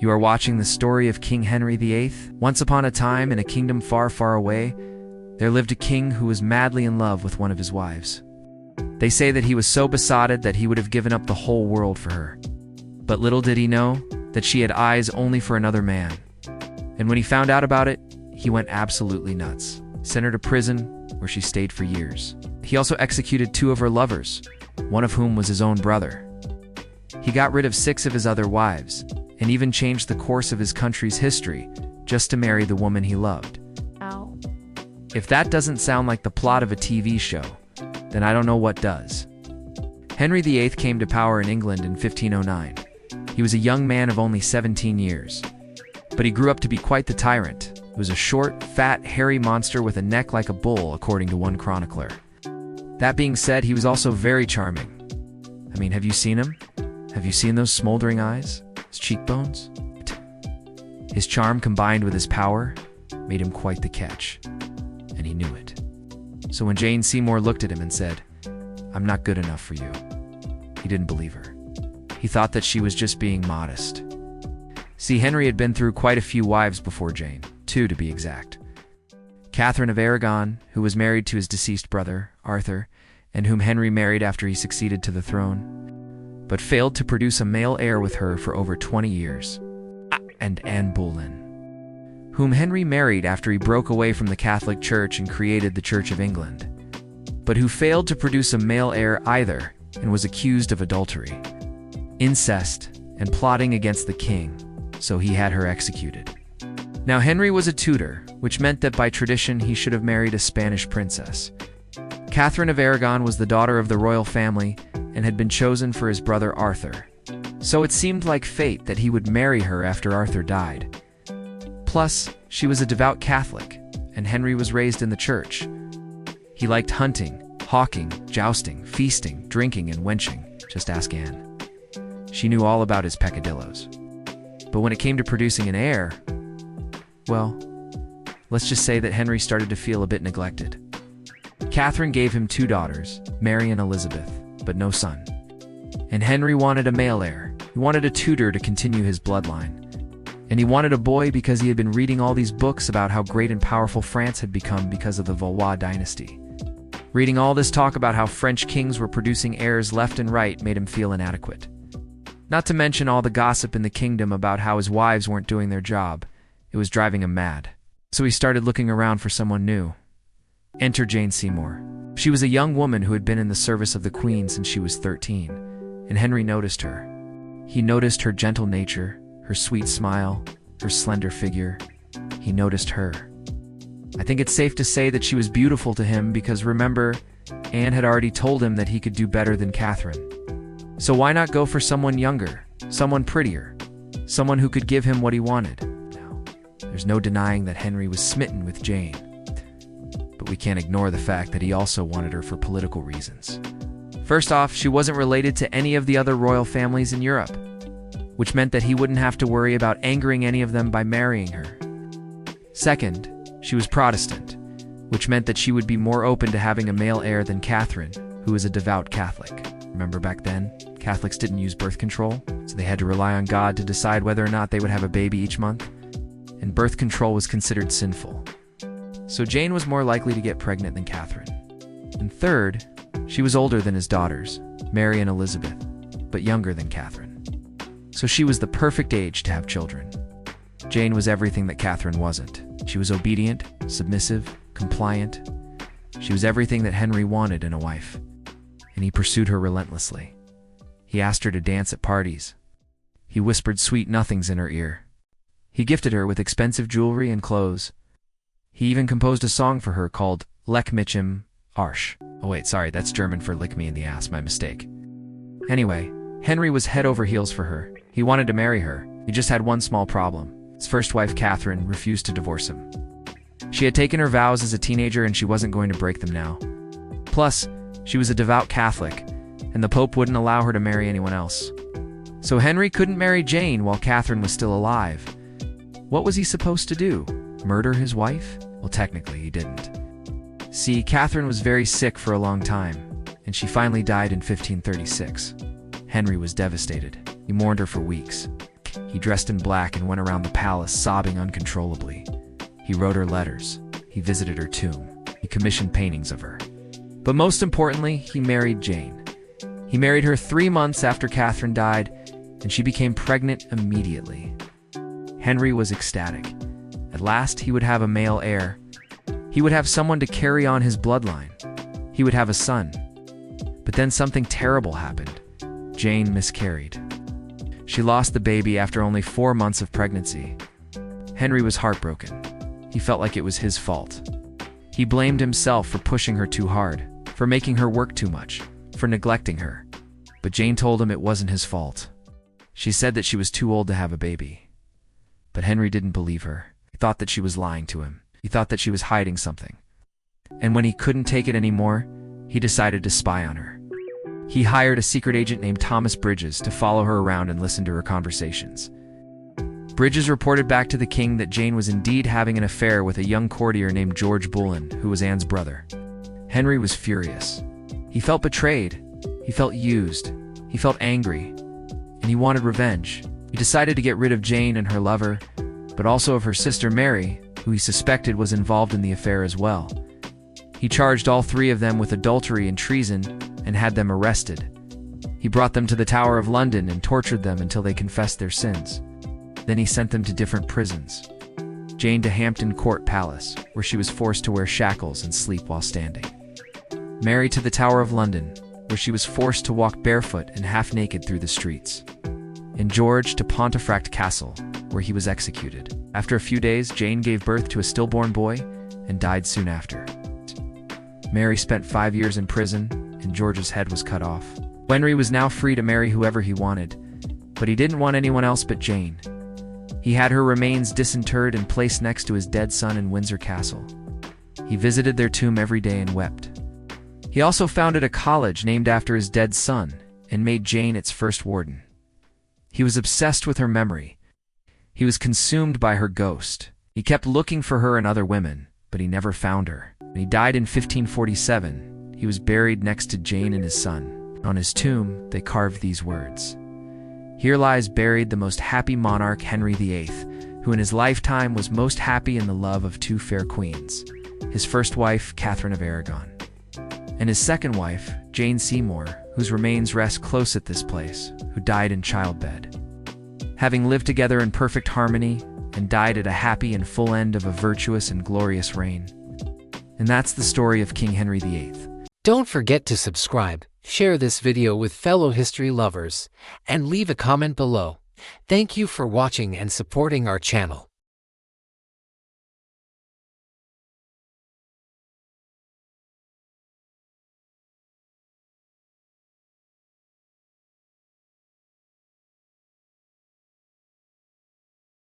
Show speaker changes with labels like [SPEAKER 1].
[SPEAKER 1] You are watching the story of King Henry VIII. Once upon a time, in a kingdom far, far away, there lived a king who was madly in love with one of his wives. They say that he was so besotted that he would have given up the whole world for her. But little did he know that she had eyes only for another man. And when he found out about it, he went absolutely nuts. Sent her to prison, where she stayed for years. He also executed 2 of her lovers, one of whom was his own brother. He got rid of 6 of his other wives, and even changed the course of his country's history just to marry the woman he loved.
[SPEAKER 2] Ow.
[SPEAKER 1] If that doesn't sound like the plot of a TV show, then I don't know what does. Henry VIII came to power in England in 1509. He was a young man of only 17 years. But he grew up to be quite the tyrant. He was a short, fat, hairy monster with a neck like a bull, according to one chronicler. That being said, he was also very charming. I mean, have you seen him? Have you seen those smoldering eyes? His cheekbones? His charm combined with his power made him quite the catch. And he knew it. So when Jane Seymour looked at him and said, "I'm not good enough for you," he didn't believe her. He thought that she was just being modest. See, Henry had been through quite a few wives before Jane, 2 to be exact. Catherine of Aragon, who was married to his deceased brother, Arthur, and whom Henry married after he succeeded to the throne, but failed to produce a male heir with her for over 20 years. And Anne Boleyn, whom Henry married after he broke away from the Catholic Church and created the Church of England, but who failed to produce a male heir either and was accused of adultery, incest, and plotting against the king, so he had her executed. Now Henry was a Tudor, which meant that by tradition he should have married a Spanish princess. Catherine of Aragon was the daughter of the royal family and had been chosen for his brother Arthur. So it seemed like fate that he would marry her after Arthur died. Plus, she was a devout Catholic, and Henry was raised in the church. He liked hunting, hawking, jousting, feasting, drinking, and wenching. Just ask Anne. She knew all about his peccadillos. But when it came to producing an heir, well, let's just say that Henry started to feel a bit neglected. Catherine gave him 2 daughters, Mary and Elizabeth, but no son. And Henry wanted a male heir. He wanted a Tudor to continue his bloodline. And he wanted a boy because he had been reading all these books about how great and powerful France had become because of the Valois dynasty. Reading all this talk about how French kings were producing heirs left and right made him feel inadequate. Not to mention all the gossip in the kingdom about how his wives weren't doing their job. It was driving him mad. So he started looking around for someone new. Enter Jane Seymour. She was a young woman who had been in the service of the Queen since she was 13, and Henry noticed her. He noticed her gentle nature, her sweet smile, her slender figure. He noticed her. I think it's safe to say that she was beautiful to him because, remember, Anne had already told him that he could do better than Catherine. So why not go for someone younger, someone prettier, someone who could give him what he wanted? Now, there's no denying that Henry was smitten with Jane. But we can't ignore the fact that he also wanted her for political reasons. First off, she wasn't related to any of the other royal families in Europe, which meant that he wouldn't have to worry about angering any of them by marrying her. Second, she was Protestant, which meant that she would be more open to having a male heir than Catherine, who was a devout Catholic. Remember back then, Catholics didn't use birth control, so they had to rely on God to decide whether or not they would have a baby each month, and birth control was considered sinful. So Jane was more likely to get pregnant than Catherine. And third, she was older than his daughters, Mary and Elizabeth, but younger than Catherine. So she was the perfect age to have children. Jane was everything that Catherine wasn't. She was obedient, submissive, compliant. She was everything that Henry wanted in a wife. And he pursued her relentlessly. He asked her to dance at parties. He whispered sweet nothings in her ear. He gifted her with expensive jewelry and clothes. He even composed a song for her called Leck mich im Arsch. Oh wait, sorry, that's German for lick me in the ass, my mistake. Anyway, Henry was head over heels for her. He wanted to marry her. He just had one small problem. His first wife, Catherine, refused to divorce him. She had taken her vows as a teenager and she wasn't going to break them now. Plus, she was a devout Catholic, and the Pope wouldn't allow her to marry anyone else. So Henry couldn't marry Jane while Catherine was still alive. What was he supposed to do? Murder his wife? Well, technically he didn't. See, Catherine was very sick for a long time, and she finally died in 1536. Henry was devastated. He mourned her for weeks. he dressed in black and went around the palace sobbing uncontrollably. He wrote her letters. He visited her tomb. He commissioned paintings of her. But most importantly, he married Jane. He married her 3 months after Catherine died, and she became pregnant immediately. Henry was ecstatic. At last, he would have a male heir. He would have someone to carry on his bloodline. He would have a son. But then something terrible happened. Jane miscarried. She lost the baby after only 4 months of pregnancy. Henry was heartbroken. He felt like it was his fault. He blamed himself for pushing her too hard, for making her work too much, for neglecting her. But Jane told him it wasn't his fault. She said that she was too old to have a baby. But Henry didn't believe her. He thought that she was lying to him. He thought that she was hiding something. And when he couldn't take it anymore, he decided to spy on her. He hired a secret agent named Thomas Bridges to follow her around and listen to her conversations. Bridges reported back to the king that Jane was indeed having an affair with a young courtier named George Boleyn, who was Anne's brother. Henry was furious. He felt betrayed. He felt used. He felt angry. And he wanted revenge. He decided to get rid of Jane and her lover, but also of her sister Mary, who he suspected was involved in the affair as well. He charged all 3 of them with adultery and treason and had them arrested. He brought them to the Tower of London and tortured them until they confessed their sins. Then he sent them to different prisons. Jane to Hampton Court Palace, where she was forced to wear shackles and sleep while standing. Mary to the Tower of London, where she was forced to walk barefoot and half-naked through the streets. And George to Pontefract Castle, where he was executed. After a few days, Jane gave birth to a stillborn boy and died soon after. Mary spent 5 years in prison, and George's head was cut off. Henry was now free to marry whoever he wanted, but he didn't want anyone else but Jane. He had her remains disinterred and placed next to his dead son in Windsor Castle. He visited their tomb every day and wept. He also founded a college named after his dead son and made Jane its first warden. He was obsessed with her memory. He was consumed by her ghost. He kept looking for her and other women, but he never found her. When he died in 1547, he was buried next to Jane and his son. On his tomb, they carved these words: "Here lies buried the most happy monarch Henry VIII, who in his lifetime was most happy in the love of 2 fair queens, his first wife, Catherine of Aragon, and his second wife, Jane Seymour, whose remains rest close at this place, who died in childbed. Having lived together in perfect harmony, and died at a happy and full end of a virtuous and glorious reign." And that's the story of King Henry VIII.
[SPEAKER 2] Don't forget to subscribe, share this video with fellow history lovers, and leave a comment below. Thank you for watching and supporting our channel.